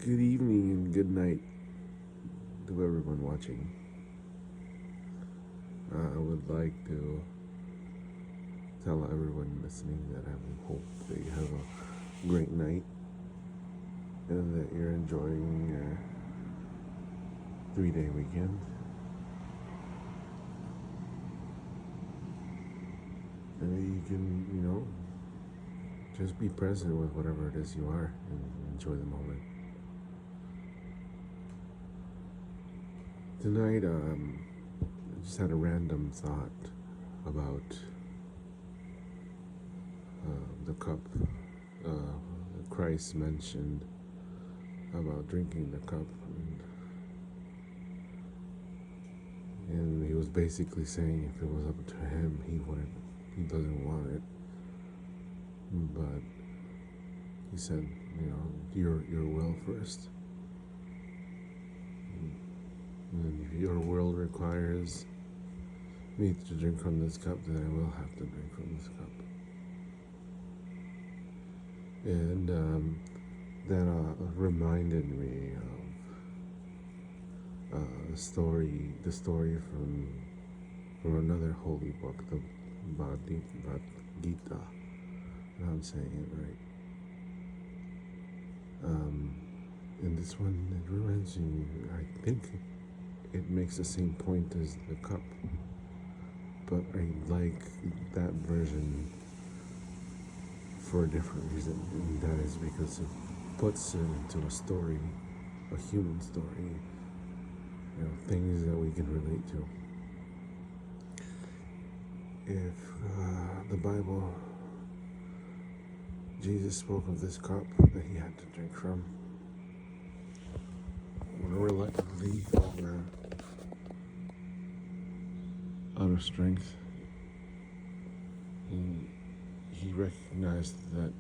Good evening and good night to everyone watching. I would like to tell everyone listening that I hope that you have a great night and that you're enjoying your 3-day weekend. And that you can, just be present with whatever it is you are and enjoy the moment. Tonight, I just had a random thought about the cup. Christ mentioned about drinking the cup, and he was basically saying if it was up to him, he doesn't want it. But he said, your will first. And if your will requires me to drink from this cup, then I will have to drink from this cup. And that reminded me of the story from another holy book, the Bhagavad Gita. If I'm saying it right. And this one, it reminds me, I think it makes the same point as the cup, but I like that version for a different reason, and that is because it puts it into a story, a human story, things that we can relate to. If the Bible, Jesus spoke of this cup that he had to drink from, reluctantly out of strength, he recognized that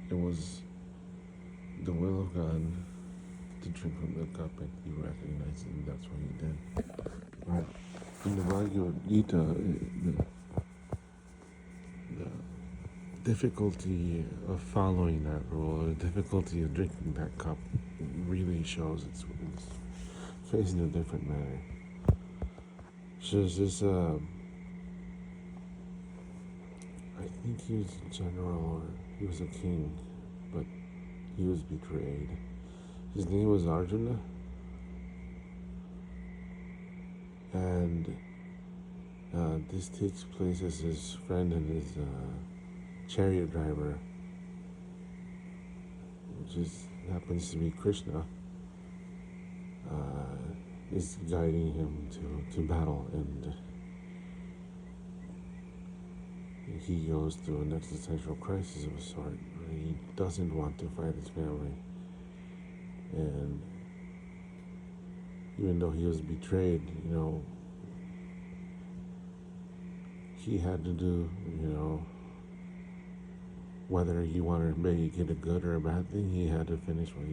it was the will of God to drink from the cup, and he recognized it, and that's what he did. But in the Bhagavad Gita, the difficulty of following that rule, the difficulty of drinking that cup, really shows it's faced in a different manner. So there's this, I think he was a general, or he was a king, but he was betrayed. His name was Arjuna, and this takes place as his friend and his chariot driver, which happens to be Krishna, is guiding him to battle, and he goes through an existential crisis of a sort where he doesn't want to fight his family. And even though he was betrayed, he had to do, whether he wanted to make it a good or a bad thing, he had to finish what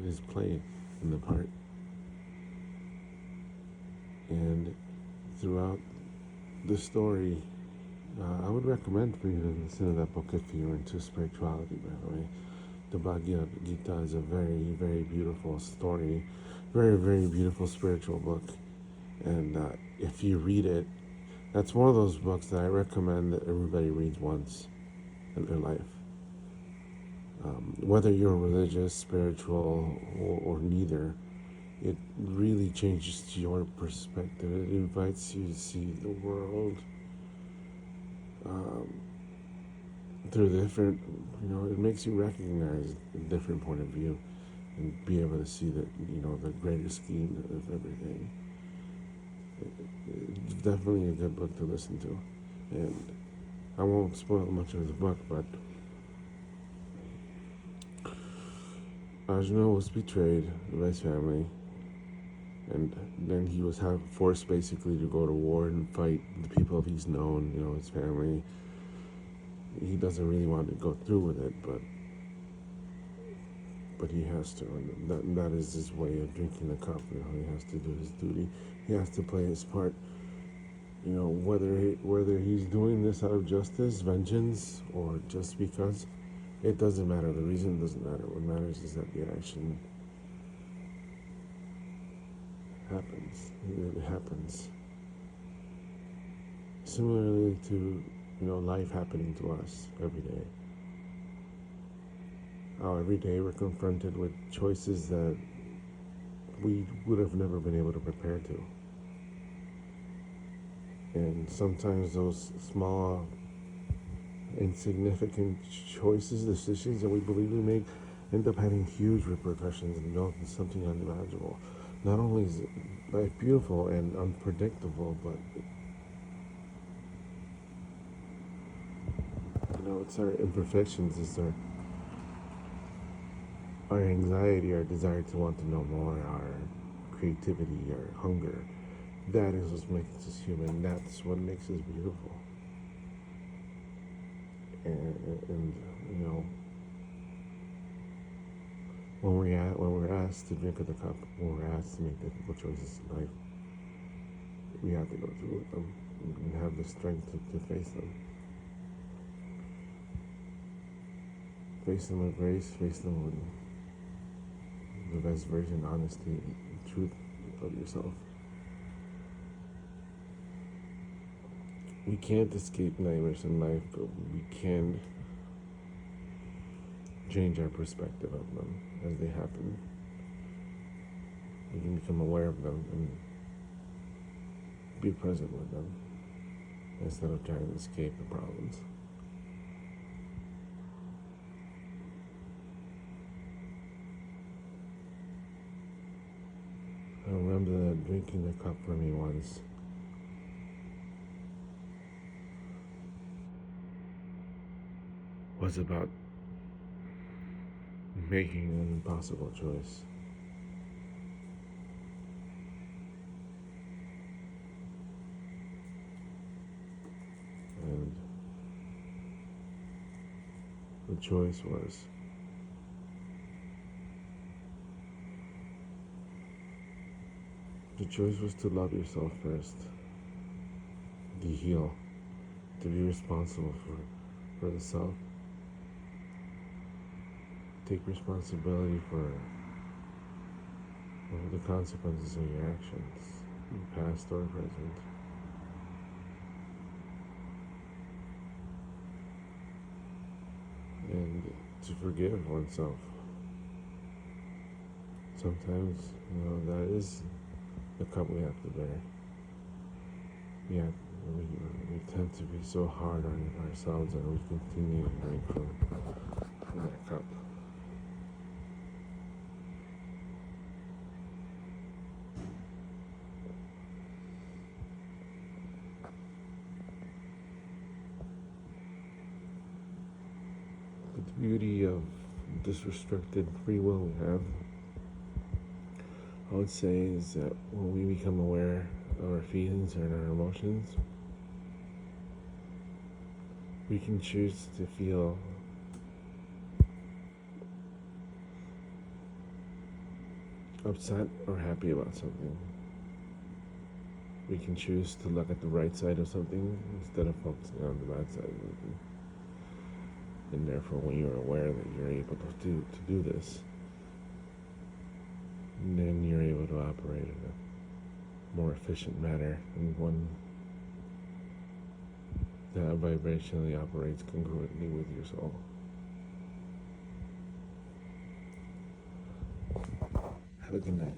his play in the part. And throughout the story, I would recommend for you to listen to that book if you're into spirituality, by the way. The Bhagavad Gita is a very, very beautiful story, very, very beautiful spiritual book. And if you read it, that's one of those books that I recommend that everybody reads once in their life. Whether you're religious, spiritual, or neither, it really changes your perspective. It invites you to see the world through different, it makes you recognize a different point of view and be able to see that, the greater scheme of everything. It's definitely a good book to listen to. And I won't spoil much of the book, but Arjuna was betrayed by his family, and then he was forced basically to go to war and fight the people he's known, his family. He doesn't really want to go through with it, but he has to, and that is his way of drinking the cup. He has to do his duty. He has to play his part. Whether he's doing this out of justice, vengeance, or just because, it doesn't matter. The reason doesn't matter. What matters is that the action happens. It really happens. Similarly to, life happening to us every day. How every day we're confronted with choices that we would have never been able to prepare to. And sometimes those small, insignificant choices, decisions that we believe we make, end up having huge repercussions and result in something unimaginable. Not only is life beautiful and unpredictable, but it's our imperfections, it's our anxiety, our desire to want to know more, our creativity, our hunger. That is what makes us human. That's what makes us beautiful. And when we're asked to drink of the cup, when we're asked to make difficult choices in life, we have to go through them and have the strength to face them. Face them with grace, face them with the best version, honesty, and truth of yourself. We can't escape nightmares in life, but we can change our perspective of them as they happen. We can become aware of them and be present with them instead of trying to escape the problems. I remember that drinking the cup for me once was about making an impossible choice. And the choice was to love yourself first, to heal, to be responsible for the self, take responsibility for the consequences of your actions, past or present. And to forgive oneself. Sometimes, that is the cup we have to bear. We tend to be so hard on ourselves and we continue to drink from that cup. But the beauty of this restricted free will we have, I would say, is that when we become aware of our feelings and our emotions, we can choose to feel upset or happy about something. We can choose to look at the right side of something instead of focusing on the bad side of something. And therefore, when you're aware that you're able to do this, then you're able to operate in a more efficient manner and one that vibrationally operates congruently with your soul. Have a good night.